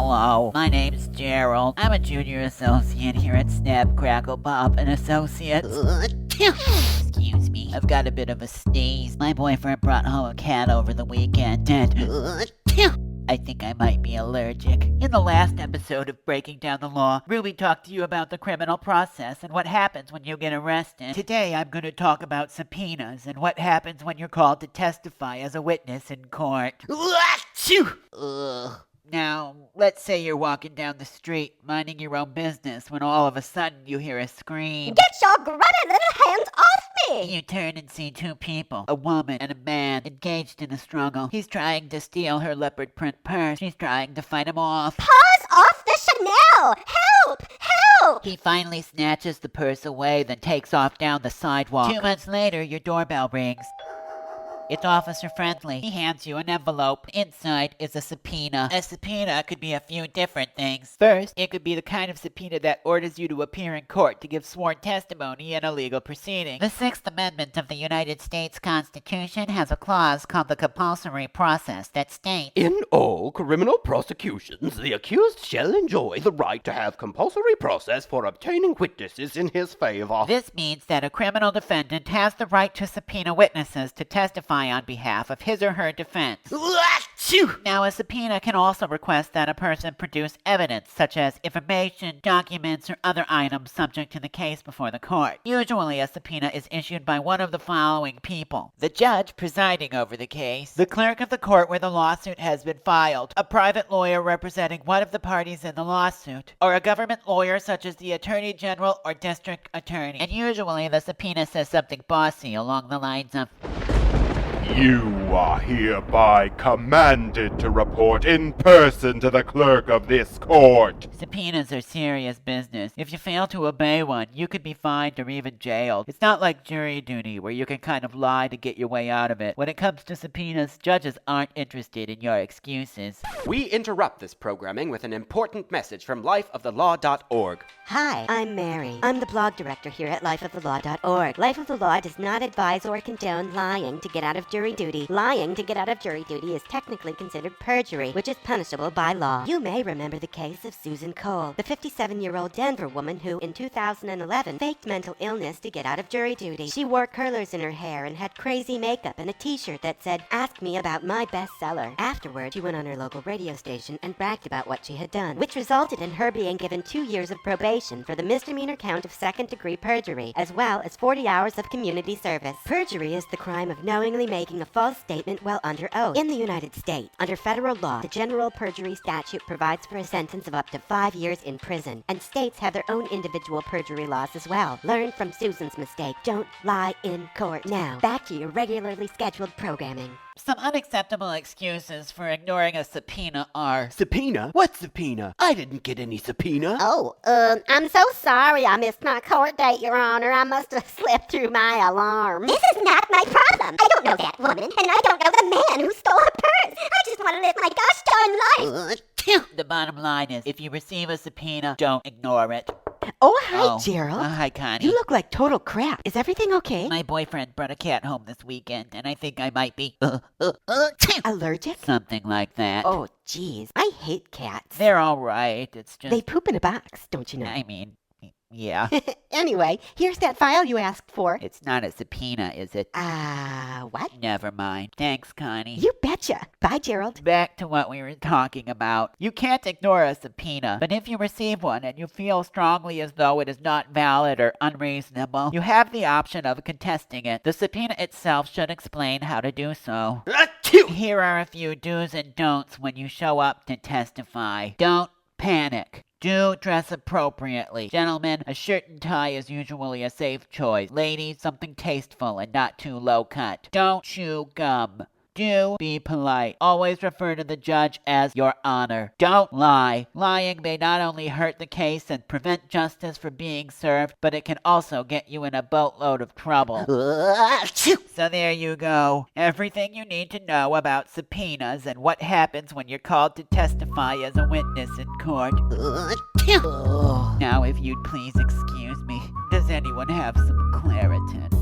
Hello, my name's Gerald. I'm a junior associate here at Snap Crackle Pop and Associates. Excuse me, I've got a bit of a sneeze. My boyfriend brought home a cat over the weekend and I think I might be allergic. In the last episode of Breaking Down the Law, Ruby talked to you about the criminal process and what happens when you get arrested. Today I'm going to talk about subpoenas and what happens when you're called to testify as a witness in court. Now, let's say you're walking down the street, minding your own business, when all of a sudden you hear a scream. Get your grubby little hands off me! You turn and see two people, a woman and a man, engaged in a struggle. He's trying to steal her leopard print purse. She's trying to fight him off. Paws off the Chanel! Help! Help! He finally snatches the purse away, then takes off down the sidewalk. 2 months later, your doorbell rings. It's Officer Friendly. He hands you an envelope. Inside is a subpoena. A subpoena could be a few different things. First, it could be the kind of subpoena that orders you to appear in court to give sworn testimony in a legal proceeding. The Sixth Amendment of the United States Constitution has a clause called the compulsory process that states, "In all criminal prosecutions, the accused shall enjoy the right to have compulsory process for obtaining witnesses in his favor." This means that a criminal defendant has the right to subpoena witnesses to testify on behalf of his or her defense. Now, a subpoena can also request that a person produce evidence, such as information, documents, or other items subject to the case before the court. Usually, a subpoena is issued by one of the following people: the judge presiding over the case, the clerk of the court where the lawsuit has been filed, a private lawyer representing one of the parties in the lawsuit, or a government lawyer such as the attorney general or district attorney. And usually, the subpoena says something bossy along the lines of, "You are hereby commanded to report in person to the clerk of this court." Subpoenas are serious business. If you fail to obey one, you could be fined or even jailed. It's not like jury duty, where you can kind of lie to get your way out of it. When it comes to subpoenas, judges aren't interested in your excuses. We interrupt this programming with an important message from lifeofthelaw.org. Hi, I'm Mary. I'm the blog director here at lifeofthelaw.org. Life of the Law does not advise or condone lying to get out of jury duty. Lying to get out of jury duty is technically considered perjury, which is punishable by law. You may remember the case of Susan Cole, the 57-year-old Denver woman who, in 2011, faked mental illness to get out of jury duty. She wore curlers in her hair and had crazy makeup and a t-shirt that said, "Ask me about my bestseller." Afterward, she went on her local radio station and bragged about what she had done, which resulted in her being given 2 years of probation for the misdemeanor count of second-degree perjury, as well as 40 hours of community service. Perjury is the crime of knowingly making a false statement while under oath. In the United States, under federal law, the general perjury statute provides for a sentence of up to 5 years in prison, and states have their own individual perjury laws as well. Learn from Susan's mistake. Don't lie in court. Now, back to your regularly scheduled programming. Some unacceptable excuses for ignoring a subpoena are: Subpoena? What subpoena? I didn't get any subpoena. Oh, I'm so sorry I missed my court date, Your Honor. I must have slipped through my alarm. This is not my problem. I don't know that woman, and I don't know the man who stole her purse. I just want to live my gosh darn life. the bottom line is, if you receive a subpoena, don't ignore it. Oh, hi, Gerald. Hi, Connie. You look like total crap. Is everything okay? My boyfriend brought a cat home this weekend, and I think I might be allergic? Something like that. Oh, geez. I hate cats. They're all right. It's just... They poop in a box, don't you know? I mean, yeah. Anyway, here's that file you asked for. It's not a subpoena, is it? What? Never mind. Thanks, Connie. You betcha. Bye, Gerald. Back to what we were talking about. You can't ignore a subpoena, but if you receive one and you feel strongly as though it is not valid or unreasonable, you have the option of contesting it. The subpoena itself should explain how to do so. Here are a few do's and don'ts when you show up to testify. Don't panic. Do dress appropriately. Gentlemen, a shirt and tie is usually a safe choice. Ladies, something tasteful and not too low cut. Don't chew gum. Do be polite. Always refer to the judge as Your Honor. Don't lie. Lying may not only hurt the case and prevent justice from being served, but it can also get you in a boatload of trouble. So there you go. Everything you need to know about subpoenas and what happens when you're called to testify as a witness in court. Now, if you'd please excuse me, does anyone have some Claritin?